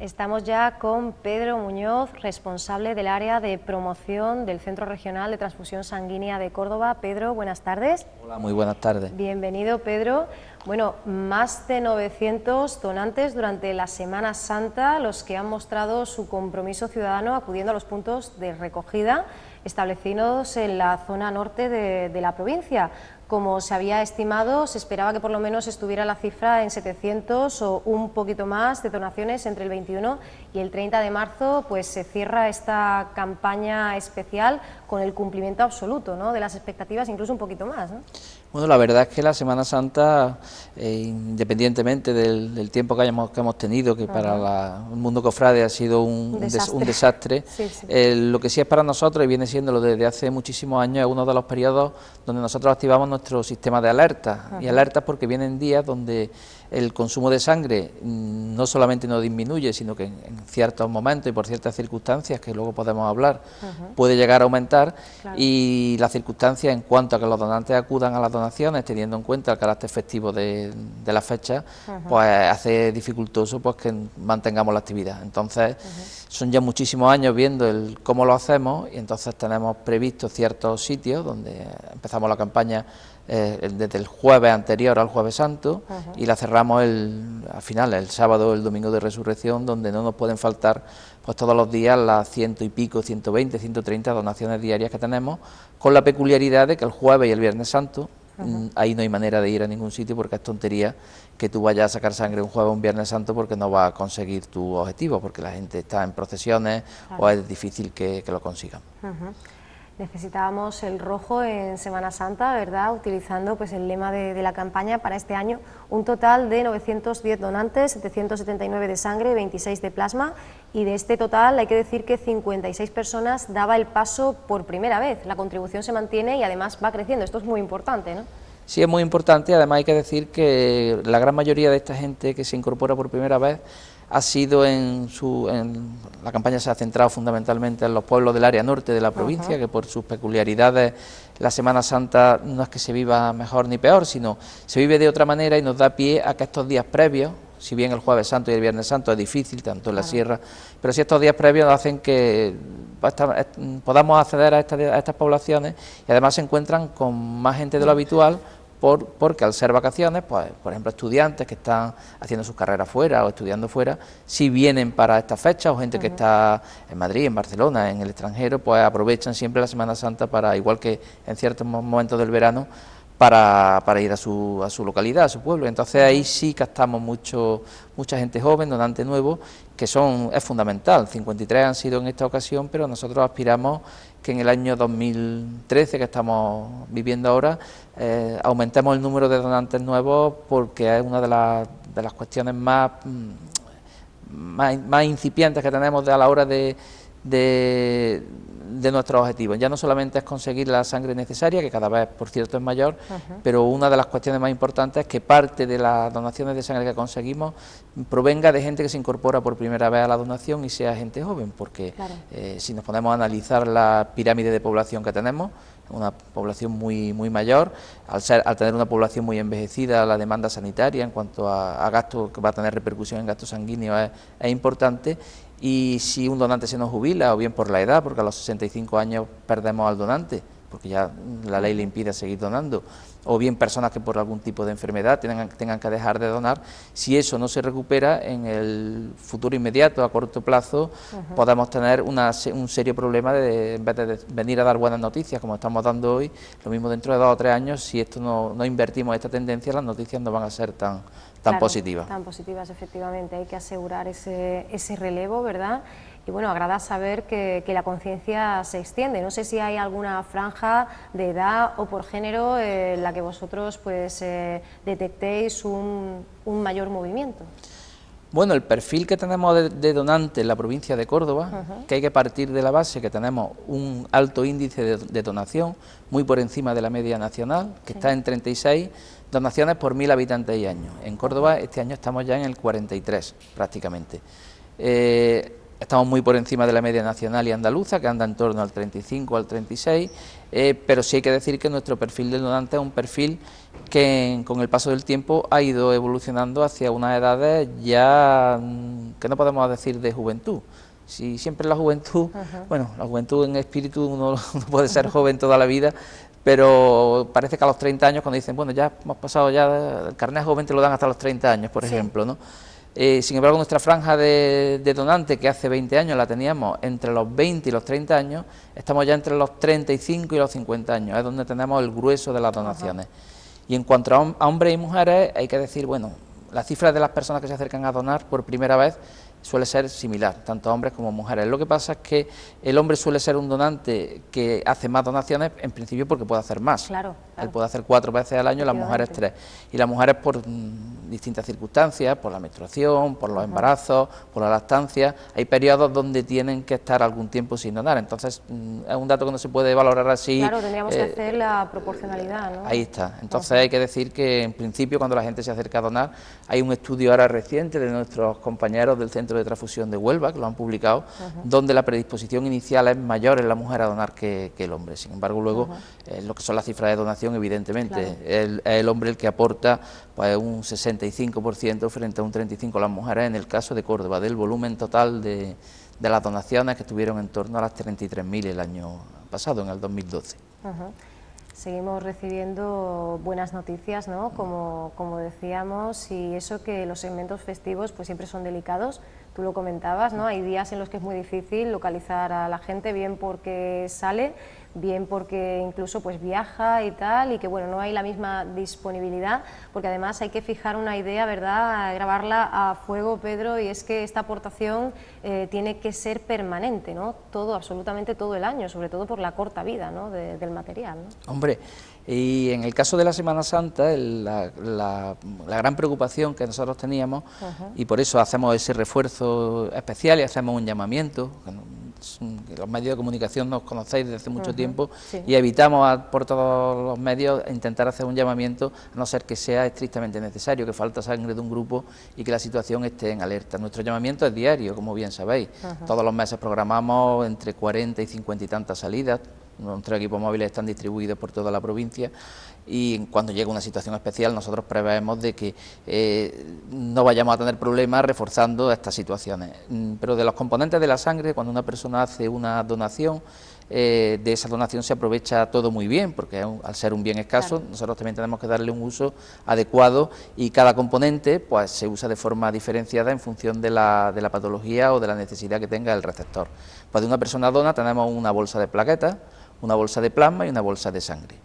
Estamos ya con Pedro Muñoz, responsable del área de promoción del Centro Regional de Transfusión Sanguínea de Córdoba. Pedro, buenas tardes. Hola, muy buenas tardes. Bienvenido, Pedro. Bueno, más de 900 donantes durante la Semana Santa, los que han mostrado su compromiso ciudadano acudiendo a los puntos de recogida establecidos en la zona norte de la provincia. Como se había estimado, se esperaba que por lo menos estuviera la cifra en 700 o un poquito más de donaciones entre el 21 y el 30 de marzo, pues se cierra esta campaña especial con el cumplimiento absoluto, ¿no?, de las expectativas, incluso un poquito más, ¿no? Bueno, la verdad es que la Semana Santa, independientemente del tiempo que hemos tenido, que para el mundo cofrade ha sido un desastre, sí, sí. Lo que sí es para nosotros, y viene siéndolo desde hace muchísimos años, es uno de los periodos donde nosotros activamos nuestro sistema de alertas, y alertas porque vienen días donde el consumo de sangre no solamente no disminuye, sino que en ciertos momentos y por ciertas circunstancias, que luego podemos hablar, puede llegar a aumentar, claro. Y las circunstancias en cuanto a que los donantes acudan a las donaciones, teniendo en cuenta el carácter festivo de la fecha, pues hace dificultoso pues que mantengamos la actividad. Entonces, son ya muchísimos años viendo cómo lo hacemos, y entonces tenemos previstos ciertos sitios donde empezamos la campaña desde el jueves anterior al Jueves Santo, y la cerramos al final, el sábado o el domingo de Resurrección, donde no nos pueden faltar pues todos los días las 100 y pico, 120, 130 donaciones diarias que tenemos, con la peculiaridad de que el jueves y el Viernes Santo, ahí no hay manera de ir a ningún sitio, porque es tontería que tú vayas a sacar sangre un jueves o un Viernes Santo, porque no vas a conseguir tu objetivo, porque la gente está en procesiones, o es difícil que lo consigan. Necesitábamos el rojo en Semana Santa, ¿verdad?, utilizando pues el lema de la campaña para este año, un total de 910 donantes, 779 de sangre, 26 de plasma, y de este total hay que decir que 56 personas daba el paso por primera vez. La contribución se mantiene y además va creciendo, esto es muy importante, ¿no? Sí, es muy importante. Además hay que decir que la gran mayoría de esta gente que se incorpora por primera vez ha sido la campaña se ha centrado fundamentalmente en los pueblos del área norte de la provincia, que por sus peculiaridades la Semana Santa no es que se viva mejor ni peor, sino se vive de otra manera, y nos da pie a que estos días previos, si bien el Jueves Santo y el Viernes Santo es difícil, tanto en la sierra, pero si estos días previos hacen que podamos acceder a estas poblaciones, y además se encuentran con más gente de lo habitual, porque al ser vacaciones, pues por ejemplo estudiantes que están haciendo sus carreras fuera o estudiando fuera, si vienen para estas fechas, o gente que está en Madrid, en Barcelona, en el extranjero, pues aprovechan siempre la Semana Santa para, igual que en ciertos momentos del verano, para ir a su localidad, a su pueblo. Entonces ahí sí captamos mucha gente joven, donante nuevo, que es fundamental. 53 han sido en esta ocasión, pero nosotros aspiramos que en el año 2013, que estamos viviendo ahora, aumentemos el número de donantes nuevos, porque es una de las cuestiones más incipientes que tenemos a la hora de nuestros objetivos. Ya no solamente es conseguir la sangre necesaria, que cada vez, por cierto, es mayor, pero una de las cuestiones más importantes es que parte de las donaciones de sangre que conseguimos provenga de gente que se incorpora por primera vez a la donación y sea gente joven, porque si nos ponemos a analizar la pirámide de población que tenemos, una población muy mayor, al tener una población muy envejecida, la demanda sanitaria en cuanto a gastos, que va a tener repercusión en gastos sanguíneos, es importante. Y si un donante se nos jubila, o bien por la edad, porque a los 65 años perdemos al donante, porque ya la ley le impide seguir donando, o bien personas que por algún tipo de enfermedad tengan que dejar de donar, si eso no se recupera en el futuro inmediato, a corto plazo, podemos tener un serio problema en vez de venir a dar buenas noticias, como estamos dando hoy, lo mismo dentro de 2 o 3 años, si esto no invertimos esta tendencia, las noticias no van a ser tan positivas. Tan positivas, efectivamente, hay que asegurar ese relevo, ¿verdad? Y bueno, agrada saber que la conciencia se extiende. No sé si hay alguna franja de edad o por género en la que vosotros pues detectéis un mayor movimiento. Bueno, el perfil que tenemos de donante en la provincia de Córdoba, que hay que partir de la base que tenemos un alto índice de donación, muy por encima de la media nacional, que está en 36 donaciones por 1000 habitantes y años. En Córdoba este año estamos ya en el 43 prácticamente. Es estamos muy por encima de la media nacional y andaluza, que anda en torno al 35 al 36, pero sí hay que decir que nuestro perfil del donante es un perfil que con el paso del tiempo ha ido evolucionando hacia unas edades ya que no podemos decir de juventud. Si siempre la juventud, bueno, la juventud en espíritu uno puede ser joven toda la vida, pero parece que a los 30 años cuando dicen, bueno, ya hemos pasado ya, el carnet joven te lo dan hasta los 30 años, por ejemplo, ¿no? Sin embargo, nuestra franja de donante, que hace 20 años la teníamos entre los 20 y los 30 años, estamos ya entre los 35 y los 50 años, es donde tenemos el grueso de las donaciones. Y en cuanto a hombres y mujeres, hay que decir, bueno, la cifra de las personas que se acercan a donar por primera vez suele ser similar, tanto hombres como mujeres. Lo que pasa es que el hombre suele ser un donante que hace más donaciones, en principio porque puede hacer más. Claro. Él puede hacer 4 veces al año, las mujeres 3. Y las mujeres por distintas circunstancias, por la menstruación, por los embarazos, por la lactancia, hay periodos donde tienen que estar algún tiempo sin donar. Entonces, es un dato que no se puede valorar así. Claro, tendríamos que hacer la proporcionalidad, ¿no? Ahí está. Entonces hay que decir que en principio cuando la gente se acerca a donar, hay un estudio ahora reciente de nuestros compañeros del Centro de Transfusión de Huelva, que lo han publicado, donde la predisposición inicial es mayor en la mujer a donar que el hombre. Sin embargo, luego, lo que son las cifras de donación, evidentemente, es el hombre el que aporta pues un 65% frente a un 35% las mujeres, en el caso de Córdoba, del volumen total de las donaciones, que estuvieron en torno a las 33.000 el año pasado, en el 2012. Seguimos recibiendo buenas noticias, ¿no? Como decíamos, y eso que los segmentos festivos pues siempre son delicados, tú lo comentabas, ¿no? Hay días en los que es muy difícil localizar a la gente, bien porque sale, bien porque incluso pues viaja y tal, y que bueno, no hay la misma disponibilidad, porque además hay que fijar una idea, ¿verdad?, grabarla a fuego, Pedro, y es que esta aportación tiene que ser permanente, ¿no? Todo, absolutamente todo el año, sobre todo por la corta vida, ¿no?, del material, ¿no? Hombre, y en el caso de la Semana Santa, la gran preocupación que nosotros teníamos, y por eso hacemos ese refuerzo especial y hacemos un llamamiento, que los medios de comunicación nos conocéis desde hace mucho tiempo, y evitamos por todos los medios intentar hacer un llamamiento, a no ser que sea estrictamente necesario, que falta sangre de un grupo y que la situación esté en alerta. Nuestro llamamiento es diario, como bien sabéis. Todos los meses programamos entre 40 y 50 y tantas salidas. Nuestros equipos móviles están distribuidos por toda la provincia, y cuando llega una situación especial nosotros preveemos de que no vayamos a tener problemas reforzando estas situaciones. Pero de los componentes de la sangre, cuando una persona hace una donación, de esa donación se aprovecha todo muy bien, porque al ser un bien escaso, nosotros también tenemos que darle un uso adecuado, y cada componente pues se usa de forma diferenciada en función de la patología o de la necesidad que tenga el receptor. Pues de una persona dona tenemos una bolsa de plaquetas, una bolsa de plasma y una bolsa de sangre.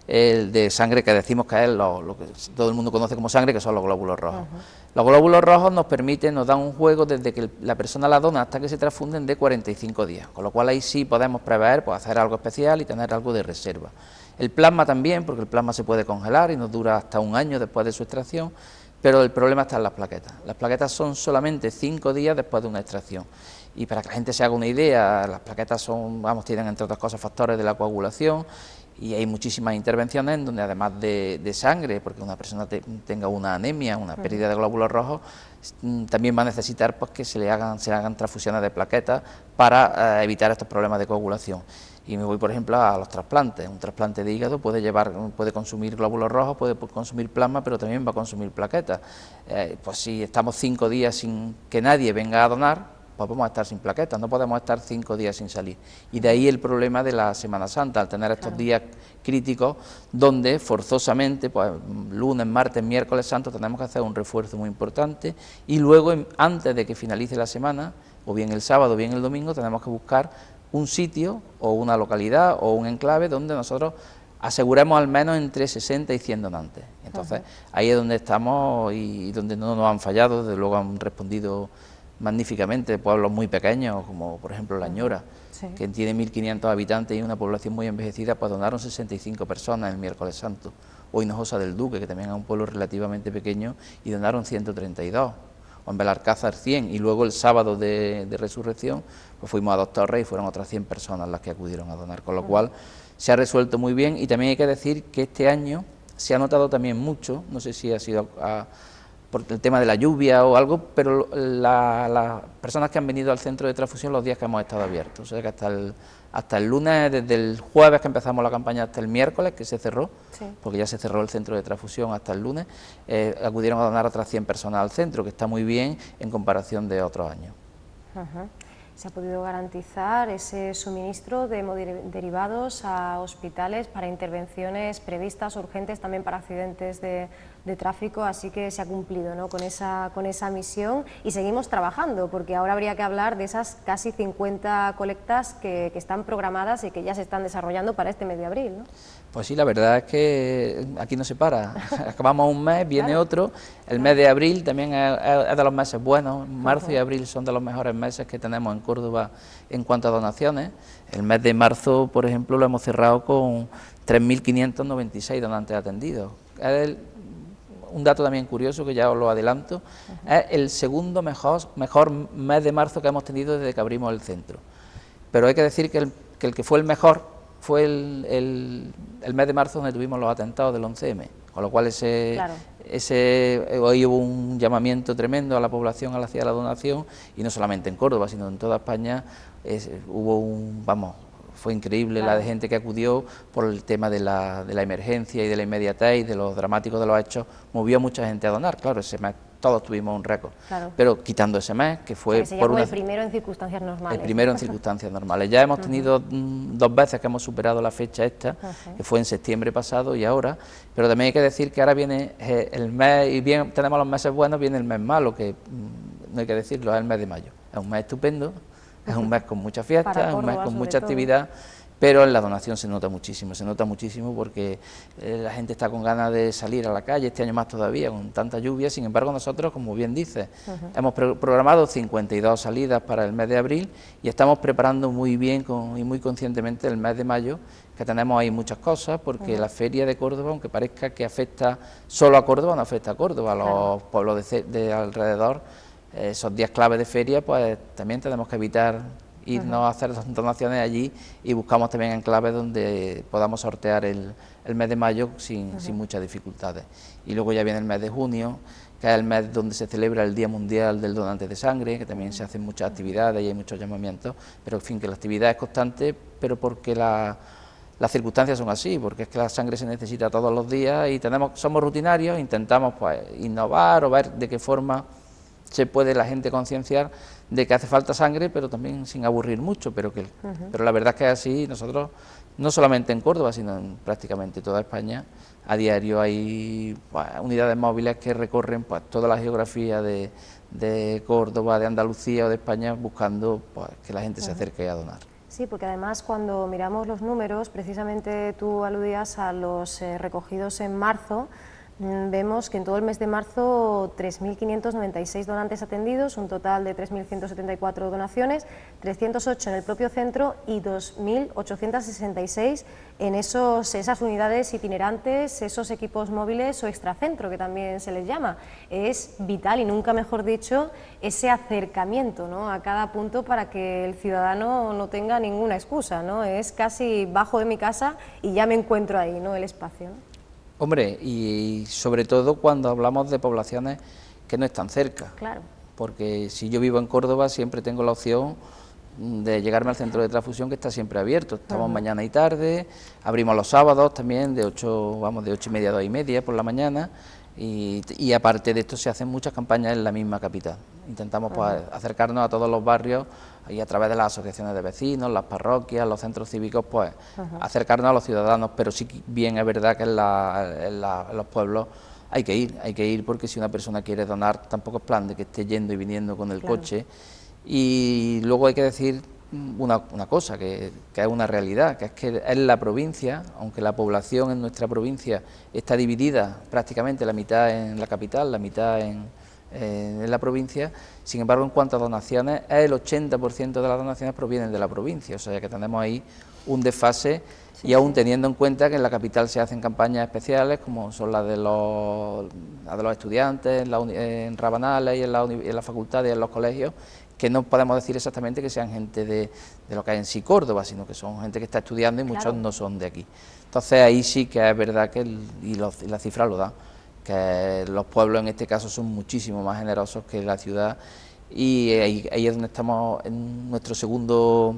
El de sangre, que decimos que es lo que todo el mundo conoce como sangre, que son los glóbulos rojos. Los glóbulos rojos nos dan un juego desde que la persona la dona hasta que se transfunden de 45 días, con lo cual ahí sí podemos prever, pues hacer algo especial y tener algo de reserva. El plasma también, porque el plasma se puede congelar y nos dura hasta un año después de su extracción, pero el problema está en las plaquetas. Las plaquetas son solamente 5 días después de una extracción. Y para que la gente se haga una idea, las plaquetas tienen entre otras cosas factores de la coagulación, y hay muchísimas intervenciones en donde además de sangre, porque una persona tenga una anemia, una pérdida de glóbulos rojos, también va a necesitar pues que se le hagan transfusiones de plaquetas para evitar estos problemas de coagulación. Y me voy, por ejemplo, a los trasplantes. Un trasplante de hígado puede consumir glóbulos rojos, puede consumir plasma, pero también va a consumir plaquetas. Pues si estamos 5 días sin que nadie venga a donar, pues vamos a estar sin plaquetas, no podemos estar 5 días sin salir. Y de ahí el problema de la Semana Santa, al tener estos días críticos, donde forzosamente, pues lunes, martes, miércoles santo, tenemos que hacer un refuerzo muy importante, y luego, antes de que finalice la semana, o bien el sábado o bien el domingo, tenemos que buscar un sitio o una localidad o un enclave donde nosotros aseguremos al menos entre 60 y 100 donantes. Entonces, ahí es donde estamos y donde no nos han fallado, desde luego han respondido magníficamente pueblos muy pequeños, como por ejemplo La Ñora, que tiene 1.500 habitantes y una población muy envejecida, pues donaron 65 personas el miércoles santo. O Hinojosa del Duque, que también es un pueblo relativamente pequeño, y donaron 132. O en Belalcázar 100, y luego el sábado de Resurrección pues fuimos a Dos Torres y fueron otras 100 personas las que acudieron a donar, con lo cual se ha resuelto muy bien. Y también hay que decir que este año se ha notado también mucho, no sé si ha sido por el tema de la lluvia o algo, pero las personas que han venido al centro de transfusión los días que hemos estado abiertos, o sea que hasta el lunes, desde el jueves que empezamos la campaña hasta el miércoles, que se cerró, sí, porque ya se cerró el centro de transfusión hasta el lunes, acudieron a donar otras 100 personas al centro, que está muy bien en comparación de otros años. ¿Se ha podido garantizar ese suministro de hemoderivados a hospitales para intervenciones previstas, urgentes, también para accidentes de tráfico? Así que se ha cumplido, ¿no?, con esa misión, y seguimos trabajando, porque ahora habría que hablar de esas casi 50 colectas que están programadas y que ya se están desarrollando para este mes de abril, ¿no? Pues sí, la verdad es que aquí no se para, acabamos un mes, viene otro, el mes de abril también es de los meses buenos, marzo y abril son de los mejores meses que tenemos en Córdoba en cuanto a donaciones. El mes de marzo, por ejemplo, lo hemos cerrado con 3.596 donantes atendidos. Es un dato también curioso, que ya os lo adelanto, es el segundo mejor mes de marzo que hemos tenido desde que abrimos el centro. Pero hay que decir que el que fue el mejor fue el mes de marzo, donde tuvimos los atentados del 11M, con lo cual hoy hubo un llamamiento tremendo a la población hacia la donación, y no solamente en Córdoba, sino en toda España. Fue increíble la de gente que acudió por el tema de la emergencia y de la inmediatez y de los dramáticos de los hechos. Movió a mucha gente a donar, claro, ese mes todos tuvimos un récord, pero quitando ese mes, que fue el primero en circunstancias normales. El primero en circunstancias normales. Ya hemos tenido 2 veces que hemos superado la fecha esta, que fue en septiembre pasado y ahora, pero también hay que decir que ahora viene el mes, y bien tenemos los meses buenos, viene el mes malo, que no hay que decirlo, es el mes de mayo. Es un mes estupendo, es un mes con mucha fiesta, es un mes con mucha actividad, pero en la donación se nota muchísimo porque la gente está con ganas de salir a la calle, este año más todavía, con tanta lluvia. Sin embargo, nosotros, como bien dices, hemos programado 52 salidas para el mes de abril y estamos preparando muy bien y muy conscientemente el mes de mayo, que tenemos ahí muchas cosas, porque la feria de Córdoba, aunque parezca que afecta solo a Córdoba, no afecta a Córdoba, a los pueblos de alrededor. Esos días clave de feria, pues también tenemos que evitar irnos a hacer donaciones allí, y buscamos también enclaves donde podamos sortear el mes de mayo sin muchas dificultades. Y luego ya viene el mes de junio, que es el mes donde se celebra el Día Mundial del Donante de Sangre, que también se hacen muchas actividades y hay muchos llamamientos, pero en fin, que la actividad es constante, pero porque las circunstancias son así, porque es que la sangre se necesita todos los días y somos rutinarios, intentamos pues innovar o ver de qué forma se puede la gente concienciar de que hace falta sangre, pero también sin aburrir mucho, pero la verdad es que es así. Nosotros, no solamente en Córdoba, sino en prácticamente toda España, a diario hay unidades móviles que recorren toda la geografía de Córdoba, de Andalucía o de España, buscando que la gente se acerque a donar. Sí, porque además cuando miramos los números, precisamente tú aludías a los recogidos en marzo, vemos que en todo el mes de marzo 3.596 donantes atendidos, un total de 3.174 donaciones, 308 en el propio centro y 2.866 en esas unidades itinerantes, esos equipos móviles o extracentro, que también se les llama. Es vital, y nunca mejor dicho, ese acercamiento, ¿no?, a cada punto, para que el ciudadano no tenga ninguna excusa, ¿no? Es casi bajo de mi casa y ya me encuentro ahí, ¿no?, el espacio, ¿no? Hombre, y sobre todo cuando hablamos de poblaciones que no están cerca. Claro. Porque si yo vivo en Córdoba, siempre tengo la opción de llegarme al centro de transfusión, que está siempre abierto. Estamos mañana y tarde, abrimos los sábados también de 8:30 a 2:30 por la mañana, y aparte de esto se hacen muchas campañas en la misma capital. Intentamos acercarnos a todos los barrios y a través de las asociaciones de vecinos, las parroquias, los centros cívicos, acercarnos a los ciudadanos, pero sí bien es verdad que en los pueblos hay que ir, porque si una persona quiere donar, tampoco es plan de que esté yendo y viniendo con el coche. Y luego hay que decir una cosa que es una realidad, que es que en la provincia, aunque la población en nuestra provincia está dividida prácticamente la mitad en la capital, la mitad en la provincia, sin embargo, en cuanto a donaciones, el 80% de las donaciones provienen de la provincia, o sea que tenemos ahí un desfase. Y aún teniendo en cuenta que en la capital se hacen campañas especiales, como son las de los estudiantes, en Rabanales y en las facultades y en los colegios, que no podemos decir exactamente que sean gente de lo que hay en sí Córdoba, sino que son gente que está estudiando y muchos no son de aquí. Entonces ahí sí que es verdad que, y la cifra lo da, que los pueblos en este caso son muchísimo más generosos que la ciudad, y ahí es donde estamos en nuestro segundo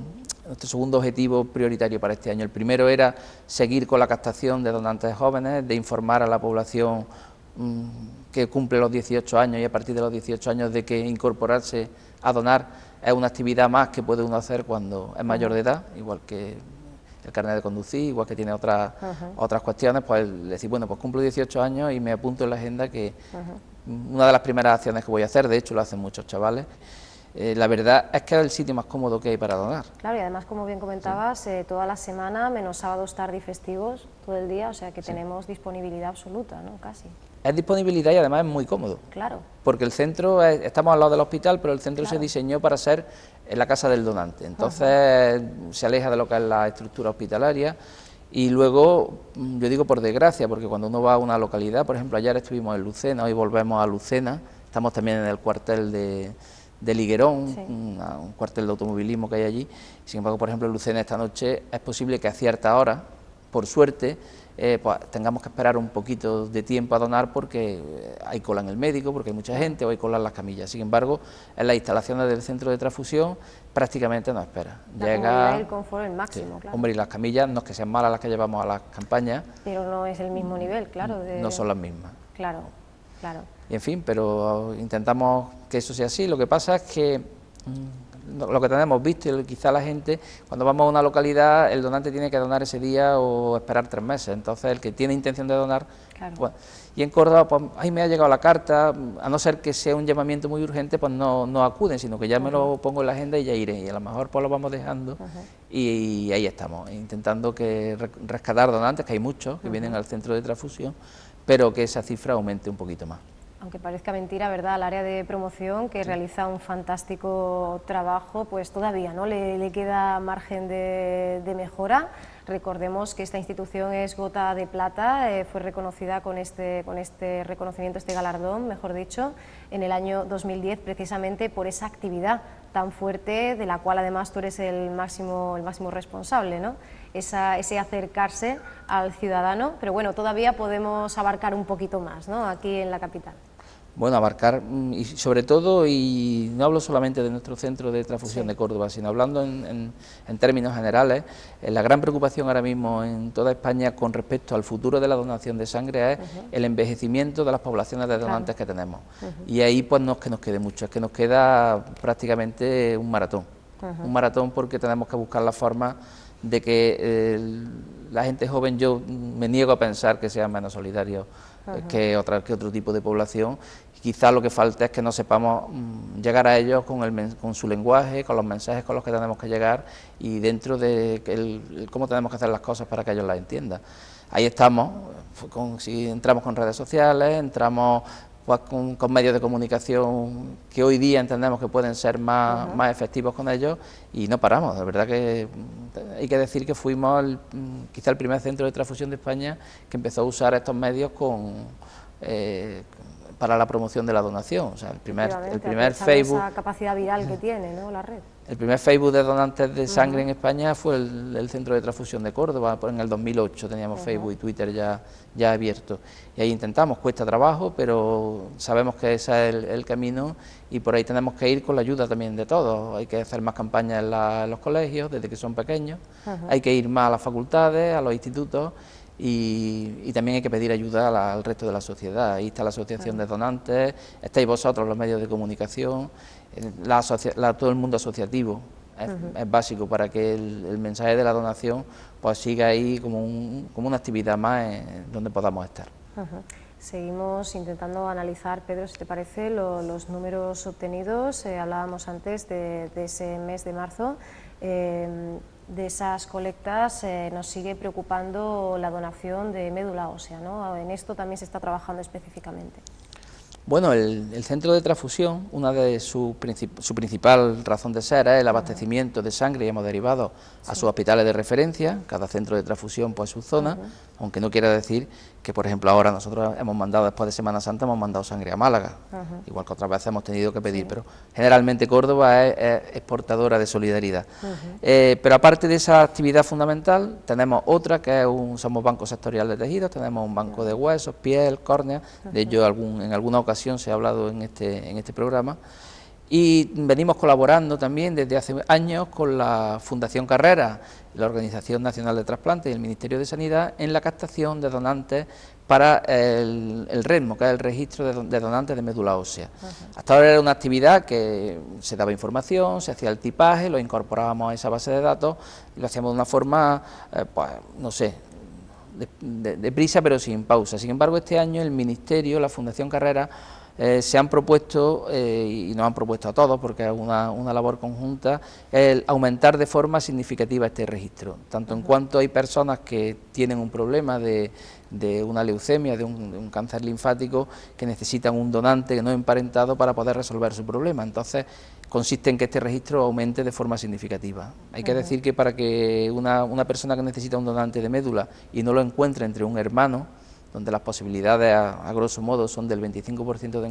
objetivo prioritario para este año. El primero era seguir con la captación de donantes jóvenes, de informar a la población que cumple los 18 años y a partir de los 18 años de que incorporarse a donar es una actividad más que puede uno hacer cuando es mayor de edad, igual que el carnet de conducir, igual que tiene otras cuestiones, pues decir, bueno, pues cumplo 18 años y me apunto en la agenda que una de las primeras acciones que voy a hacer, de hecho lo hacen muchos chavales. La verdad es que es el sitio más cómodo que hay para donar. Claro, y además, como bien comentabas, toda la semana, menos sábados, tarde y festivos, todo el día, o sea que tenemos disponibilidad absoluta, ¿no? Casi. Es disponibilidad y además es muy cómodo. Claro. Porque el centro, estamos al lado del hospital, pero el centro se diseñó para ser en la casa del donante. Entonces se aleja de lo que es la estructura hospitalaria. Y luego, yo digo por desgracia, porque cuando uno va a una localidad, por ejemplo, ayer estuvimos en Lucena, hoy volvemos a Lucena, estamos también en el cuartel de Liguerón, un cuartel de automovilismo que hay allí. Sin embargo, por ejemplo, en Lucena esta noche es posible que a cierta hora, por suerte, pues tengamos que esperar un poquito de tiempo a donar porque hay cola en el médico, porque hay mucha gente, o hay cola en las camillas. Sin embargo, en las instalaciones del centro de transfusión prácticamente no espera. La comodidad y el confort el máximo, claro. Hombre, y las camillas, no es que sean malas las que llevamos a las campañas, pero no es el mismo nivel, claro. No son las mismas. Claro, claro. Y en fin, pero intentamos que eso sea así. Lo que pasa es que lo que tenemos visto, y quizá la gente, cuando vamos a una localidad, el donante tiene que donar ese día o esperar 3 meses. Entonces, el que tiene intención de donar, pues, y en Córdoba, pues, ahí me ha llegado la carta, a no ser que sea un llamamiento muy urgente, pues no acuden, sino que ya me lo pongo en la agenda y ya iré. Y a lo mejor pues lo vamos dejando y ahí estamos, intentando que rescatar donantes, que hay muchos que vienen al centro de transfusión, pero que esa cifra aumente un poquito más. Aunque parezca mentira, ¿verdad?, al área de promoción, que realiza un fantástico trabajo, pues todavía no le queda margen de mejora. Recordemos que esta institución es Gota de Plata, fue reconocida con este reconocimiento, este galardón, mejor dicho, en el año 2010, precisamente por esa actividad tan fuerte, de la cual además tú eres el máximo responsable, ¿no? Ese acercarse al ciudadano, pero bueno, todavía podemos abarcar un poquito más, ¿no?, aquí en la capital. Bueno, abarcar, y sobre todo, y no hablo solamente de nuestro centro de transfusión de Córdoba, sino hablando en términos generales, la gran preocupación ahora mismo en toda España con respecto al futuro de la donación de sangre es el envejecimiento de las poblaciones de donantes que tenemos. Y ahí pues no es que nos quede mucho, es que nos queda prácticamente un maratón. Un maratón porque tenemos que buscar la forma de que la gente joven, yo me niego a pensar que sean menos solidarios que otro tipo de población. Quizás lo que falta es que no sepamos llegar a ellos con su lenguaje, con los mensajes con los que tenemos que llegar y dentro de cómo tenemos que hacer las cosas para que ellos las entiendan. Ahí estamos, si entramos con redes sociales, entramos pues, con medios de comunicación que hoy día entendemos que pueden ser más efectivos con ellos y no paramos. De verdad que hay que decir que fuimos quizá el primer centro de transfusión de España que empezó a usar estos medios para la promoción de la donación. O sea, el primer Facebook, esa capacidad viral que tiene, ¿no?, la red. El primer Facebook de donantes de sangre en España fue el Centro de Transfusión de Córdoba, en el 2008 teníamos Facebook y Twitter ya abiertos. Y ahí intentamos, cuesta trabajo, pero sabemos que ese es el camino y por ahí tenemos que ir con la ayuda también de todos. Hay que hacer más campañas en los colegios desde que son pequeños, hay que ir más a las facultades, a los institutos. Y también hay que pedir ayuda al resto de la sociedad. Ahí está la Asociación de Donantes, estáis vosotros, los medios de comunicación, todo el mundo asociativo. Es básico para que el mensaje de la donación pues siga ahí como una actividad más donde podamos estar. Seguimos intentando analizar, Pedro, si te parece, los números obtenidos. Hablábamos antes de ese mes de marzo. De esas colectas nos sigue preocupando la donación de médula ósea, ¿no? En esto también se está trabajando específicamente. Bueno, el centro de transfusión, una de su principal razón de ser es el abastecimiento de sangre y hemoderivados a sus hospitales de referencia. Cada centro de transfusión pues su zona, aunque no quiera decir que por ejemplo ahora nosotros hemos mandado, después de Semana Santa, hemos mandado sangre a Málaga, igual que otras veces hemos tenido que pedir, pero generalmente Córdoba es exportadora de solidaridad. Pero aparte de esa actividad fundamental, tenemos otra que somos banco sectorial de tejidos, tenemos un banco de huesos, piel, córnea, de ello en alguna ocasión se ha hablado en este programa, y venimos colaborando también desde hace años con la Fundación Carrera, la Organización Nacional de Trasplantes y el Ministerio de Sanidad en la captación de donantes para el REMO, que es el registro de donantes de médula ósea. Hasta ahora era una actividad que se daba información, se hacía el tipaje, lo incorporábamos a esa base de datos y lo hacíamos de una forma, pues no sé, deprisa pero sin pausa. Sin embargo, este año el Ministerio, la Fundación Carrera, se han propuesto, y nos han propuesto a todos, porque es una labor conjunta, el aumentar de forma significativa este registro, tanto en cuanto hay personas que tienen un problema de una leucemia, de un cáncer linfático, que necesitan un donante que no emparentado para poder resolver su problema. Entonces, consiste en que este registro aumente de forma significativa. Hay que decir que para que una persona que necesita un donante de médula y no lo encuentre entre un hermano, donde las posibilidades a grosso modo son del 25% de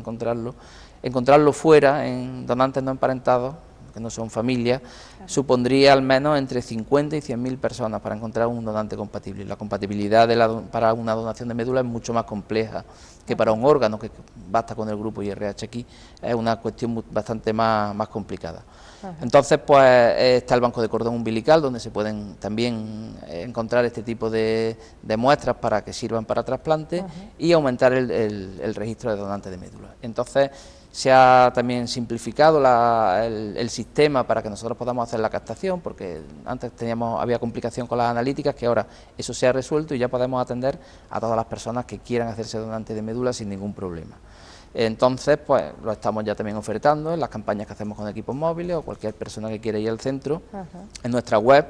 encontrarlo fuera, en donantes no emparentados, que no son familias, supondría al menos entre 50 y 100.000 personas para encontrar un donante compatible. La compatibilidad para una donación de médula es mucho más compleja que para un órgano, que basta con el grupo IRH aquí, es una cuestión bastante más complicada. Entonces, pues está el banco de cordón umbilical, donde se pueden también encontrar este tipo de muestras para que sirvan para trasplante y aumentar el registro de donantes de médula. Entonces, se ha también simplificado el sistema para que nosotros podamos hacer la captación, porque antes había complicación con las analíticas, que ahora eso se ha resuelto y ya podemos atender a todas las personas que quieran hacerse donantes de médula sin ningún problema. Entonces, pues lo estamos ya también ofertando en las campañas que hacemos con equipos móviles o cualquier persona que quiera ir al centro. En nuestra web,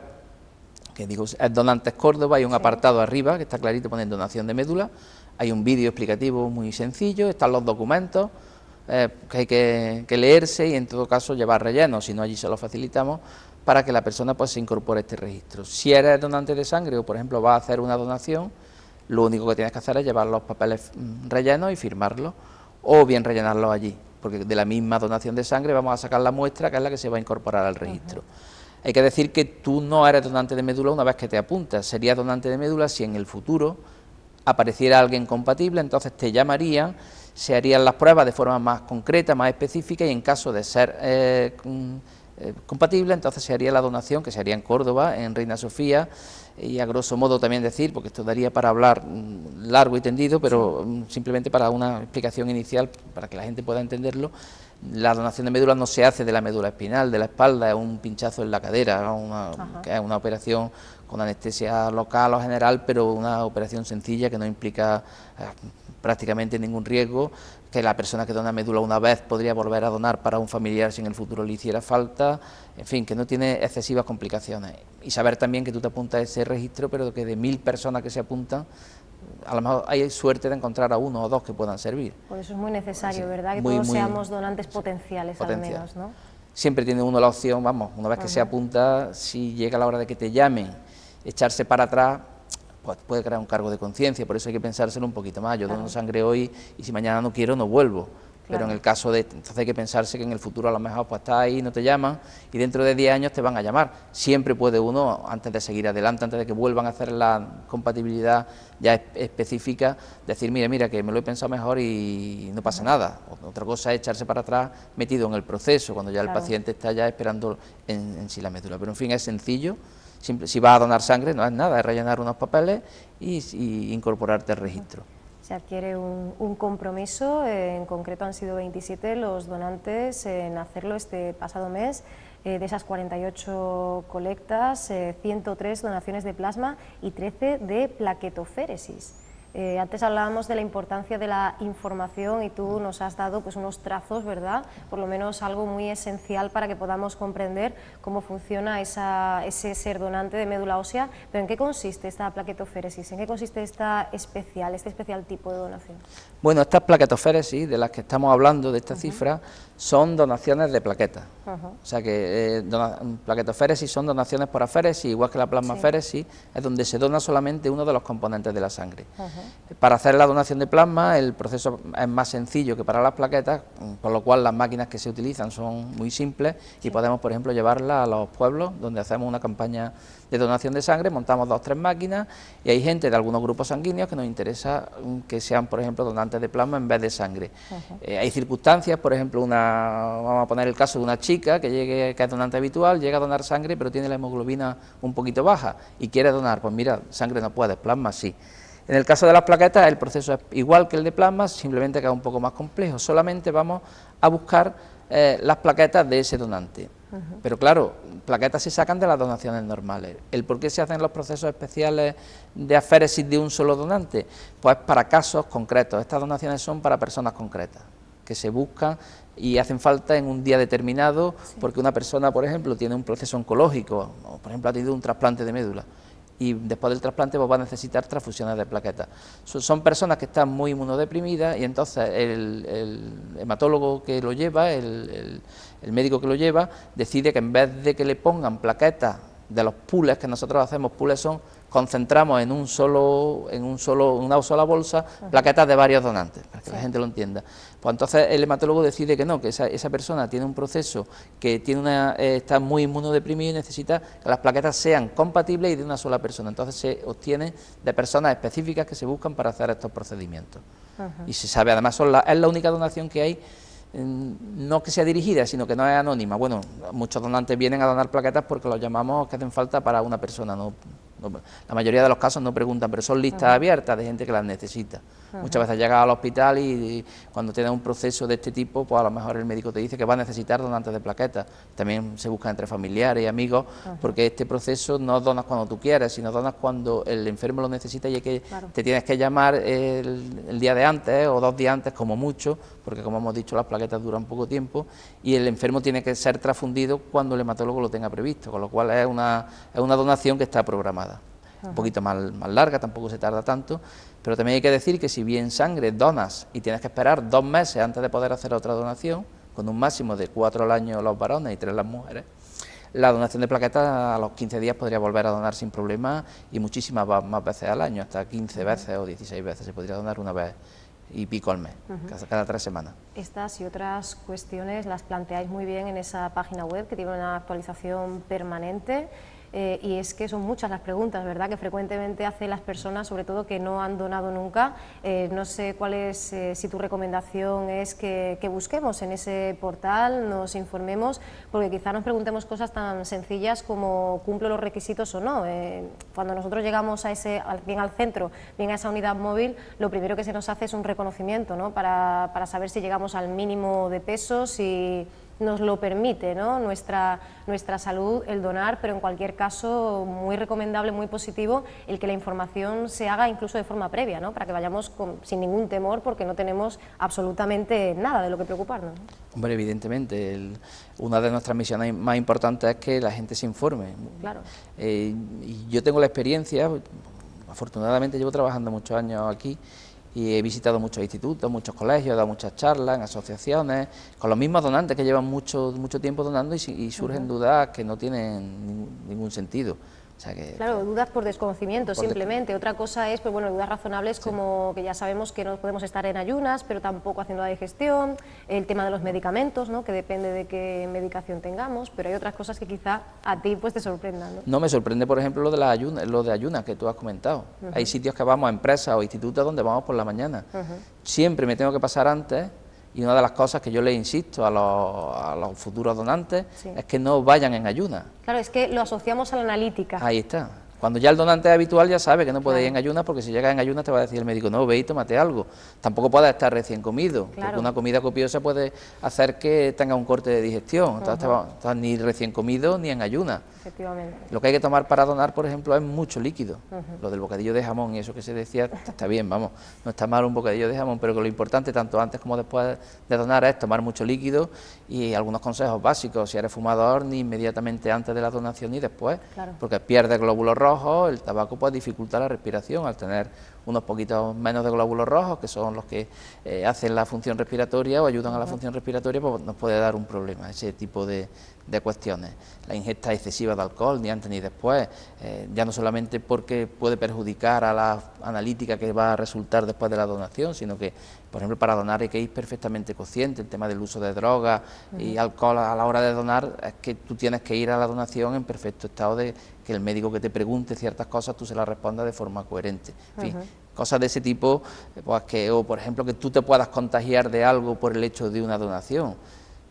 que digo es Donantes Córdoba, hay un apartado arriba que está clarito, pone donación de médula, hay un vídeo explicativo muy sencillo, están los documentos que hay que leerse y en todo caso llevar relleno, si no allí se lo facilitamos para que la persona pues se incorpore a este registro. Si eres donante de sangre o por ejemplo vas a hacer una donación, lo único que tienes que hacer es llevar los papeles rellenos y firmarlos, o bien rellenarlos allí, porque de la misma donación de sangre vamos a sacar la muestra que es la que se va a incorporar al registro. Hay que decir que tú no eres donante de médula una vez que te apuntas, serías donante de médula si en el futuro apareciera alguien compatible, entonces te llamarían, se harían las pruebas de forma más concreta, más específica, y en caso de ser compatible, entonces se haría la donación, que se haría en Córdoba, en Reina Sofía, y a grosso modo también decir, porque esto daría para hablar largo y tendido, pero simplemente para una explicación inicial, para que la gente pueda entenderlo, la donación de médula no se hace de la médula espinal, de la espalda, es un pinchazo en la cadera, que es una operación con anestesia local o general, pero una operación sencilla que no implica prácticamente ningún riesgo, que la persona que dona médula una vez podría volver a donar para un familiar si en el futuro le hiciera falta, en fin, que no tiene excesivas complicaciones. Y saber también que tú te apuntas a ese registro, pero que de 1000 personas que se apuntan, a lo mejor hay suerte de encontrar a 1 o 2 que puedan servir. Por eso es muy necesario, ¿verdad? Que todos seamos donantes potenciales al menos, ¿no? Siempre tiene uno la opción, vamos, una vez que se apunta, si llega la hora de que te llamen, echarse para atrás, pues puede crear un cargo de conciencia, por eso hay que pensárselo un poquito más. Yo dono sangre hoy y si mañana no quiero, no vuelvo. Pero en el caso de, entonces hay que pensarse que en el futuro a lo mejor pues estás ahí, no te llaman y dentro de 10 años te van a llamar. Siempre puede uno, antes de seguir adelante, antes de que vuelvan a hacer la compatibilidad ya específica, decir, mira, que me lo he pensado mejor y no pasa nada. Otra cosa es echarse para atrás metido en el proceso, cuando ya el paciente está ya esperando en sí la médula. Pero en fin, es sencillo. Si vas a donar sangre no es nada, es rellenar unos papeles y incorporarte al registro. Se adquiere un compromiso, en concreto han sido 27 los donantes en hacerlo este pasado mes, de esas 48 colectas, 103 donaciones de plasma y 13 de plaquetoféresis. Antes hablábamos de la importancia de la información y tú nos has dado pues unos trazos, ¿verdad? Por lo menos algo muy esencial para que podamos comprender cómo funciona ese ser donante de médula ósea. Pero ¿en qué consiste esta plaquetoféresis? ¿En qué consiste este especial tipo de donación? Bueno, estas plaquetoféresis de las que estamos hablando, de esta cifra, son donaciones de plaquetas. O sea que plaquetoféresis son donaciones por aféresis, igual que la plasmaféresis, es donde se dona solamente uno de los componentes de la sangre. Para hacer la donación de plasma el proceso es más sencillo que para las plaquetas, por lo cual las máquinas que se utilizan son muy simples y podemos, por ejemplo, llevarlas a los pueblos donde hacemos una campaña de donación de sangre, montamos 2 o 3 máquinas y hay gente de algunos grupos sanguíneos que nos interesa que sean, por ejemplo, donantes de plasma en vez de sangre. Hay circunstancias, por ejemplo, vamos a poner el caso de una chica que es donante habitual, llega a donar sangre pero tiene la hemoglobina un poquito baja y quiere donar, pues mira, sangre no puedes, plasma sí. En el caso de las plaquetas el proceso es igual que el de plasma, simplemente que es un poco más complejo, solamente vamos a buscar las plaquetas de ese donante. Pero claro, plaquetas se sacan de las donaciones normales. ¿El por qué se hacen los procesos especiales de aféresis de un solo donante? Pues para casos concretos, estas donaciones son para personas concretas, que se buscan y hacen falta en un día determinado, porque una persona, por ejemplo, tiene un proceso oncológico, o por ejemplo ha tenido un trasplante de médula, y después del trasplante pues va a necesitar transfusiones de plaquetas. Son personas que están muy inmunodeprimidas y entonces el hematólogo que lo lleva, el médico que lo lleva, decide que en vez de que le pongan plaquetas de los pools que nosotros hacemos, pools son, concentramos en una sola bolsa plaquetas de varios donantes, para que la gente lo entienda. Pues entonces el hematólogo decide que no, que esa persona tiene un proceso que está muy inmunodeprimido y necesita que las plaquetas sean compatibles y de una sola persona. Entonces se obtiene de personas específicas que se buscan para hacer estos procedimientos. Y se sabe, además, es la única donación que hay, no que sea dirigida, sino que no es anónima. Bueno, muchos donantes vienen a donar plaquetas porque los llamamos que hacen falta para una persona, la mayoría de los casos no preguntan, pero son listas abiertas de gente que las necesita. Muchas veces llegas al hospital y cuando tienes un proceso de este tipo, pues a lo mejor el médico te dice que va a necesitar donantes de plaquetas. También se busca entre familiares y amigos, porque este proceso no donas cuando tú quieres, sino donas cuando el enfermo lo necesita y te tienes que llamar el día de antes o 2 días antes como mucho, porque como hemos dicho las plaquetas duran poco tiempo y el enfermo tiene que ser transfundido cuando el hematólogo lo tenga previsto, con lo cual es una donación que está programada. Un poquito más larga, tampoco se tarda tanto, pero también hay que decir que si bien sangre donas y tienes que esperar 2 meses antes de poder hacer otra donación, con un máximo de 4 al año los varones y 3 las mujeres, la donación de plaquetas a los 15 días podría volver a donar sin problema y muchísimas más veces al año, hasta 15 veces o 16 veces se podría donar una vez y pico al mes, cada 3 semanas. Estas y otras cuestiones las planteáis muy bien en esa página web que tiene una actualización permanente. Y es que son muchas las preguntas, ¿verdad?, que frecuentemente hacen las personas, sobre todo que no han donado nunca. No sé cuál es, si tu recomendación es que busquemos en ese portal, nos informemos, porque quizá nos preguntemos cosas tan sencillas como ¿cumplo los requisitos o no? Cuando nosotros llegamos bien al centro, bien a esa unidad móvil, lo primero que se nos hace es un reconocimiento, ¿no?, para saber si llegamos al mínimo de peso, si nos lo permite, ¿no?, nuestra salud, el donar, pero en cualquier caso muy recomendable, muy positivo el que la información se haga incluso de forma previa, ¿no?, para que vayamos sin ningún temor, porque no tenemos absolutamente nada de lo que preocuparnos, ¿no? Hombre, evidentemente, una de nuestras misiones más importantes es que la gente se informe. Claro. Y yo tengo la experiencia, afortunadamente llevo trabajando muchos años aquí, y he visitado muchos institutos, muchos colegios, he dado muchas charlas en asociaciones, con los mismos donantes que llevan mucho tiempo donando y surgen dudas que no tienen ningún sentido. O sea que, claro, dudas por desconocimiento simplemente. Otra cosa es, pues bueno, dudas razonables como que ya sabemos que no podemos estar en ayunas, pero tampoco haciendo la digestión, el tema de los medicamentos, ¿no?, que depende de qué medicación tengamos, pero hay otras cosas que quizá a ti pues te sorprendan, ¿no? No, me sorprende, por ejemplo, lo de ayunas que tú has comentado. Hay sitios que vamos a empresas o institutos donde vamos por la mañana. Siempre me tengo que pasar antes. Y una de las cosas que yo le insisto a los futuros donantes es que no vayan en ayunas. Claro, es que lo asociamos a la analítica. Ahí está. Cuando ya el donante es habitual ya sabe que no puede ir en ayunas, porque si llegas en ayunas te va a decir el médico, no, ve y tómate algo. Tampoco puedes estar recién comido, porque una comida copiosa puede hacer que tenga un corte de digestión. Entonces estás ni recién comido ni en ayunas. Efectivamente. Lo que hay que tomar para donar, por ejemplo, es mucho líquido. Lo del bocadillo de jamón y eso que se decía, está bien, vamos, no está mal un bocadillo de jamón, pero que lo importante, tanto antes como después de donar, es tomar mucho líquido y algunos consejos básicos: si eres fumador, ni inmediatamente antes de la donación ni después, claro, porque pierdes glóbulos rojos. El tabaco puede dificultar la respiración al tener unos poquitos menos de glóbulos rojos, que son los que hacen la función respiratoria o ayudan a la función respiratoria, pues nos puede dar un problema, ese tipo de cuestiones. La ingesta excesiva de alcohol, ni antes ni después, ya no solamente porque puede perjudicar a la analítica que va a resultar después de la donación, sino que, por ejemplo, para donar hay que ir perfectamente consciente. El tema del uso de drogas y alcohol a la hora de donar, es que tú tienes que ir a la donación en perfecto estado de que el médico que te pregunte ciertas cosas tú se las respondas de forma coherente. En fin, cosas de ese tipo, pues que, o por ejemplo, que tú te puedas contagiar de algo por el hecho de una donación,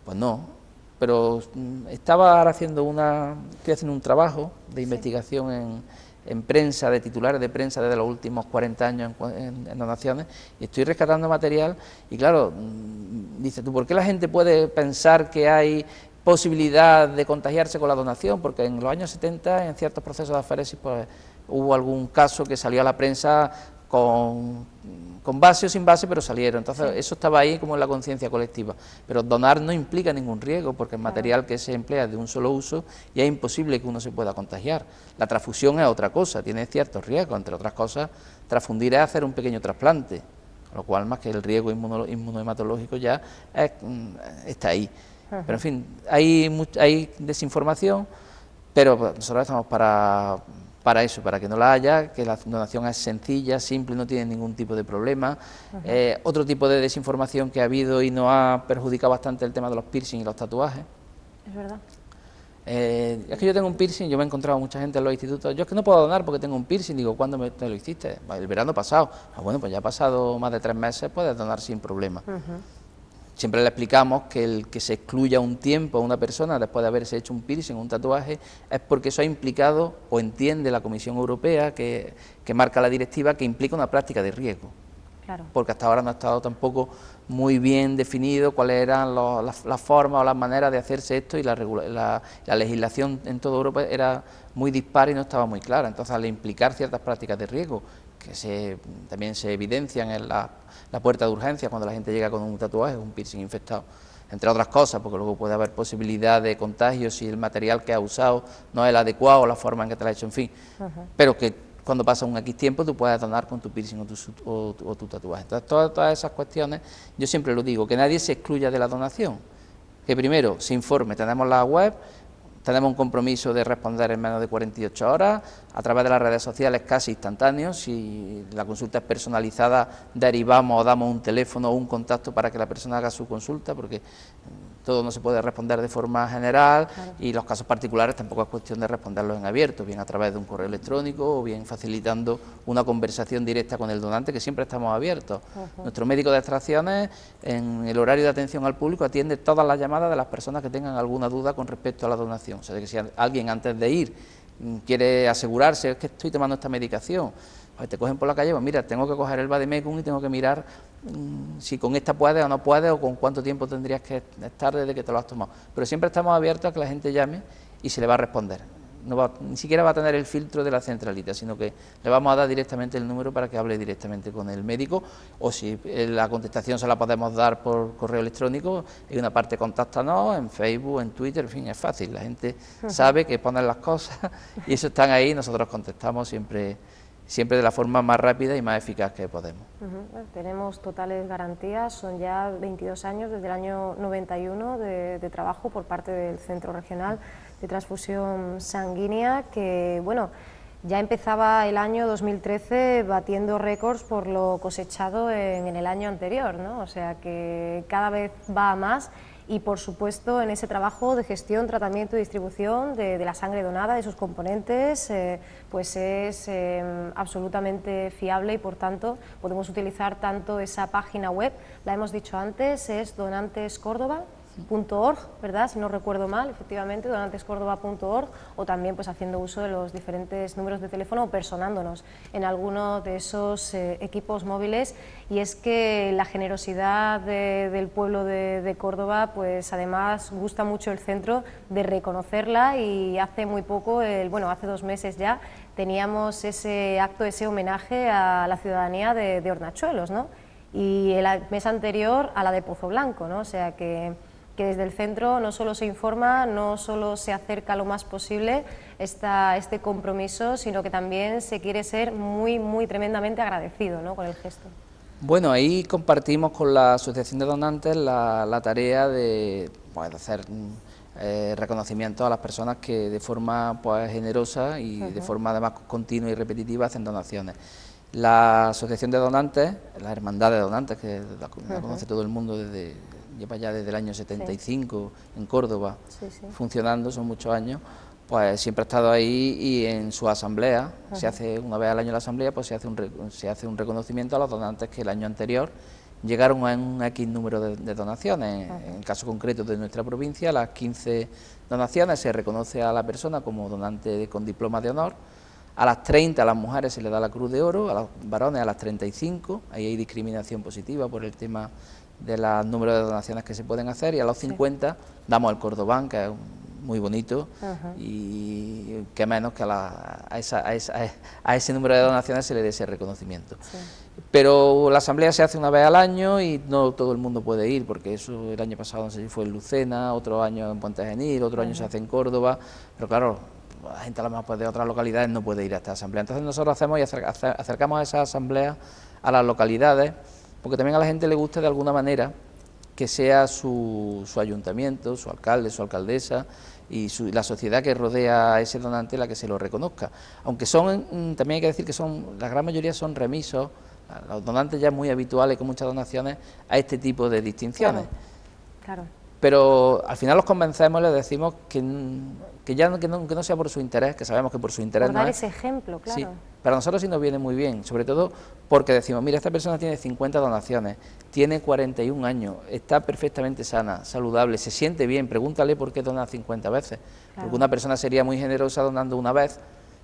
pues no. Pero estaba ahora estoy haciendo un trabajo de investigación en prensa, de titulares de prensa desde los últimos 40 años en donaciones, y estoy rescatando material, y claro, dice tú, ¿por qué la gente puede pensar que hay posibilidad de contagiarse con la donación? Porque en los años 70, en ciertos procesos de aféresis, pues hubo algún caso que salió a la prensa con base o sin base, pero salieron. Entonces eso estaba ahí como en la conciencia colectiva. Pero donar no implica ningún riesgo, porque el material que se emplea es de un solo uso y es imposible que uno se pueda contagiar. La transfusión es otra cosa, tiene ciertos riesgos, entre otras cosas, transfundir es hacer un pequeño trasplante, con lo cual más que el riesgo inmunohematológico ya está ahí. Pero en fin, hay desinformación, pero nosotros estamos para eso, para que no la haya, que la donación es sencilla, simple, no tiene ningún tipo de problema. Otro tipo de desinformación que ha habido y nos ha perjudicado bastante el tema de los piercing y los tatuajes. Es verdad. Es que yo tengo un piercing, yo me he encontrado mucha gente en los institutos, yo es que no puedo donar porque tengo un piercing. Digo, ¿cuándo te lo hiciste? El verano pasado. Bueno, pues ya ha pasado más de 3 meses, puedes donar sin problema. Siempre le explicamos que el que se excluya un tiempo a una persona después de haberse hecho un piercing o un tatuaje es porque eso ha implicado, o entiende la Comisión Europea, que marca la directiva, que implica una práctica de riesgo. Claro. Porque hasta ahora no ha estado tampoco muy bien definido cuáles eran las formas o las maneras de hacerse esto, y la legislación en toda Europa era muy dispar y no estaba muy clara. Entonces, al implicar ciertas prácticas de riesgo, que también se evidencian en la puerta de urgencia cuando la gente llega con un tatuaje, un piercing infectado, entre otras cosas, porque luego puede haber posibilidad de contagio si el material que ha usado no es el adecuado, o la forma en que te lo ha hecho, en fin, pero que cuando pasa un X tiempo tú puedes donar con tu piercing o tu tatuaje. Entonces, todas esas cuestiones, yo siempre lo digo, que nadie se excluya de la donación, que primero se informe. Tenemos la web, tenemos un compromiso de responder en menos de 48 horas, a través de las redes sociales casi instantáneos. Si la consulta es personalizada, derivamos o damos un teléfono o un contacto para que la persona haga su consulta, porque todo no se puede responder de forma general, claro. Y los casos particulares tampoco es cuestión de responderlos en abierto, bien a través de un correo electrónico o bien facilitando una conversación directa con el donante, que siempre estamos abiertos. Nuestro médico de extracciones, en el horario de atención al público, atiende todas las llamadas de las personas que tengan alguna duda con respecto a la donación. O sea, que si alguien antes de ir quiere asegurarse, es que estoy tomando esta medicación, pues te cogen por la calle, pues mira, tengo que coger el vademecum y tengo que mirar si con esta puedes o no puedes, o con cuánto tiempo tendrías que estar desde que te lo has tomado. Pero siempre estamos abiertos a que la gente llame y se le va a responder. Ni siquiera va a tener el filtro de la centralita, sino que le vamos a dar directamente el número para que hable directamente con el médico, o si la contestación se la podemos dar por correo electrónico, hay una parte contáctanos en Facebook, en Twitter, en fin, es fácil, la gente sabe que ponen las cosas y eso están ahí, nosotros contestamos siempre de la forma más rápida y más eficaz que podemos. Tenemos totales garantías, son ya 22 años, desde el año 91 de trabajo por parte del Centro Regional de Transfusión Sanguínea, que bueno, ya empezaba el año 2013 batiendo récords por lo cosechado en el año anterior, ¿no? O sea que cada vez va a más. Y por supuesto en ese trabajo de gestión, tratamiento y distribución de la sangre donada, de sus componentes, pues es absolutamente fiable, y por tanto podemos utilizar tanto esa página web, la hemos dicho antes, es donantescórdoba.org, ¿verdad? Si no recuerdo mal, efectivamente, donantescórdoba.org, o también pues haciendo uso de los diferentes números de teléfono o personándonos en alguno de esos equipos móviles. Y es que la generosidad del pueblo de Córdoba, pues además gusta mucho el centro de reconocerla, y hace muy poco, hace 2 meses ya, teníamos ese acto, ese homenaje a la ciudadanía de Hornachuelos, ¿no? Y el mes anterior a la de Pozo Blanco, ¿no? O sea que que desde el centro no solo se informa, no solo se acerca lo más posible este compromiso, sino que también se quiere ser muy tremendamente agradecido, ¿no?, con el gesto. Bueno, ahí compartimos con la Asociación de Donantes la tarea de, pues, de hacer reconocimiento a las personas que de forma, pues, generosa y de forma además continua y repetitiva hacen donaciones. La Asociación de Donantes, la Hermandad de Donantes, que la conoce todo el mundo, lleva ya desde el año 75 en Córdoba funcionando, son muchos años, pues siempre ha estado ahí, y en su asamblea, se hace una vez al año la asamblea, pues se hace un reconocimiento a los donantes que el año anterior llegaron a un X número de donaciones. En el caso concreto de nuestra provincia, las 15 donaciones se reconoce a la persona como donante con diploma de honor. A las 30 a las mujeres se le da la Cruz de Oro, a los varones a las 35, ahí hay discriminación positiva por el tema del número de donaciones que se pueden hacer, y a los 50 damos el Cordobán, que es muy bonito, y que menos que a ese número de donaciones se le dé ese reconocimiento. Pero la asamblea se hace una vez al año y no todo el mundo puede ir, porque eso el año pasado no sé si fue en Lucena, otro año en Puente Genil, otro año se hace en Córdoba, pero claro, la gente a lo mejor, pues, de otras localidades no puede ir a esta asamblea. Entonces nosotros hacemos y acercamos a esa asamblea a las localidades, porque también a la gente le gusta de alguna manera que sea su ayuntamiento, su alcalde, su alcaldesa y la sociedad que rodea a ese donante la que se lo reconozca. Aunque también hay que decir que la gran mayoría son remisos, los donantes ya muy habituales con muchas donaciones a este tipo de distinciones. Claro. Pero al final los convencemos y les decimos que no sea por su interés, que sabemos que por su interés por dar no es. ese ejemplo, claro. Sí, para nosotros sí nos viene muy bien, sobre todo porque decimos, mira, esta persona tiene 50 donaciones, tiene 41 años, está perfectamente sana, saludable, se siente bien, pregúntale por qué dona 50 veces. Claro. Porque una persona sería muy generosa donando una vez,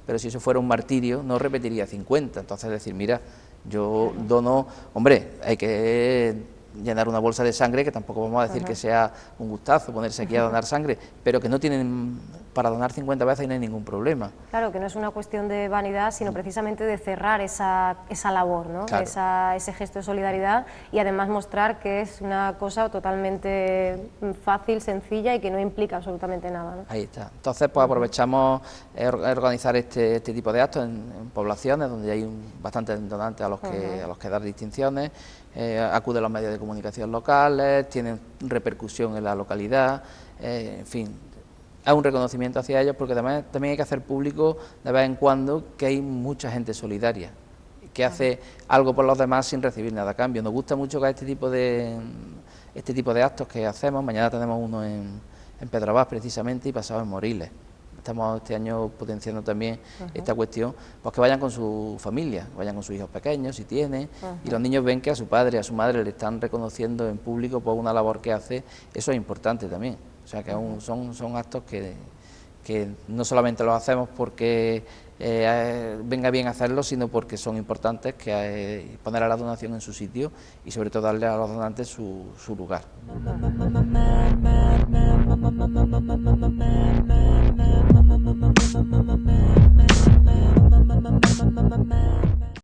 pero si eso fuera un martirio no repetiría 50. Entonces decir, mira, yo dono, hombre, hay que llenar una bolsa de sangre, que tampoco vamos a decir que sea un gustazo ponerse aquí a donar sangre, pero que no tienen, para donar 50 veces y no hay ningún problema. Claro, que no es una cuestión de vanidad, sino precisamente de cerrar esa labor, ¿no? Claro. Ese gesto de solidaridad, y además mostrar que es una cosa totalmente fácil, sencilla y que no implica absolutamente nada, ¿no? Ahí está. Entonces, pues aprovechamos organizar este tipo de actos en poblaciones donde hay bastantes donantes a los que dar distinciones. Acuden los medios de comunicación locales, tienen repercusión en la localidad, en fin, hay un reconocimiento hacia ellos, porque además también hay que hacer público de vez en cuando que hay mucha gente solidaria, que hace algo por los demás sin recibir nada a cambio. Nos gusta mucho que este tipo de actos que hacemos. Mañana tenemos uno en Pedrabás precisamente, y pasado en Moriles. Estamos este año potenciando también esta cuestión, pues que vayan con su familia, vayan con sus hijos pequeños, si tienen, y los niños ven que a su padre, a su madre le están reconociendo en público por una labor que hace. Eso es importante también. O sea, que son actos que no solamente los hacemos porque venga bien hacerlo, sino porque son importantes, que poner a la donación en su sitio y sobre todo darle a los donantes su lugar.